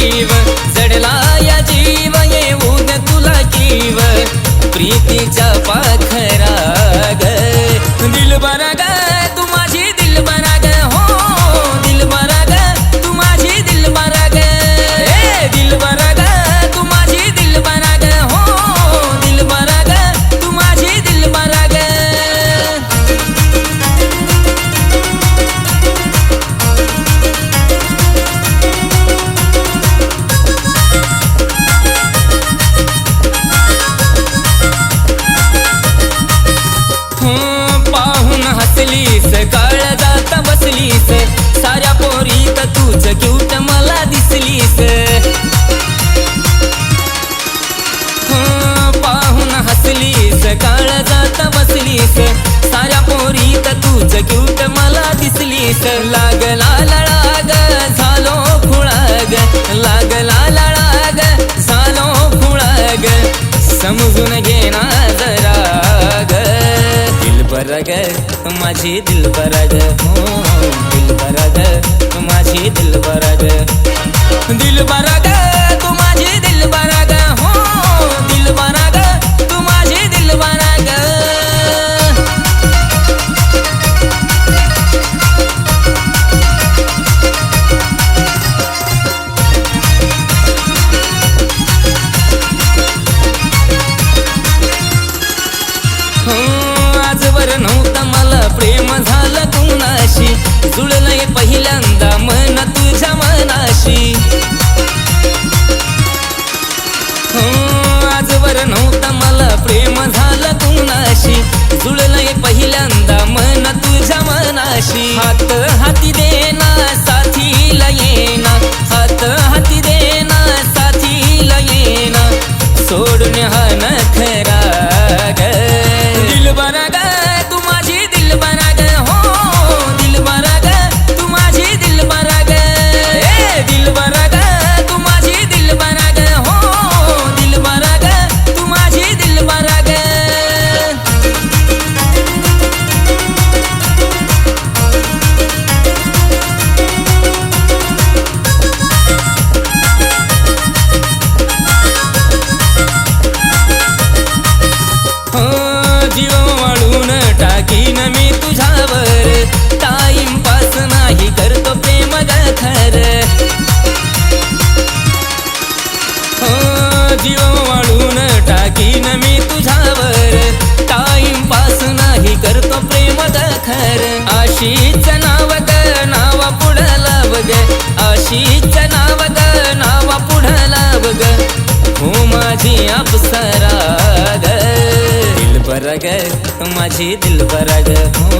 जीव जडला या जीव येऊ ग तुला कीव प्रीतीच्या पाखरा ग दिलबरा ग तू माझी दिलबरा ग हो दिलबरा ग तू माझी दिलबरा ग दिलबरा ग तू माझी दिलबरा ग हो दिलबरा ग तू माझी दिलबरा ग हसलीस काळजात बसलीस साऱ्या पोरीत तूच क्यूट मला दिसलीस पाहून हसलीस काळजात बसलीस साऱ्या पोरीत तूच क्यूट मला दिसलीस लागला लळाग झालो खुळाग लागला लळाग झालो खुळाग समजून घे ना जरा ग दिलबरा ग माझी दिलबरा ग हो दिलबरा ग माझी दिलबरा ग दिलबरा ग तू माझी दिलबरा ग हो दिलबरा ग तू माझी दिलबरा ग आजवर नव्हतं मला प्रेम झालं कुणाशी जुळलंय पहिल्यांदा मन तुझ्या मनाशी आजवर नव्हतं मला प्रेम झालं कुणाशी जुळलंय पहिल्यांदा मन तुझ्या मनाशी हात हाती देना साथीला येना हात हाती देना साथीला येना सोडून हा नखरा ग दिलबरा ग तू माझी दिलबरा ग हो दिलबरा ग तू माझी दिलबरा ग दिलबरा ग तू माझी दिलबरा ग हो दिलबरा ग तू माझी दिलबरा ग जीव वाळून टाकीन मी तुझ्यावर टाइमपास नाही करतो प्रेम ग खर जीव वाळून टाकीन मी तुझ्यावर टाइमपास नाही करतो प्रेम ग खर आशीच नाव ग नावा पुढं लाव ग आशीच नाव ग नावा पुढं लाव ग हो माझी अप्सरा ग दिलबरा ग माझी दिलबरा ग हो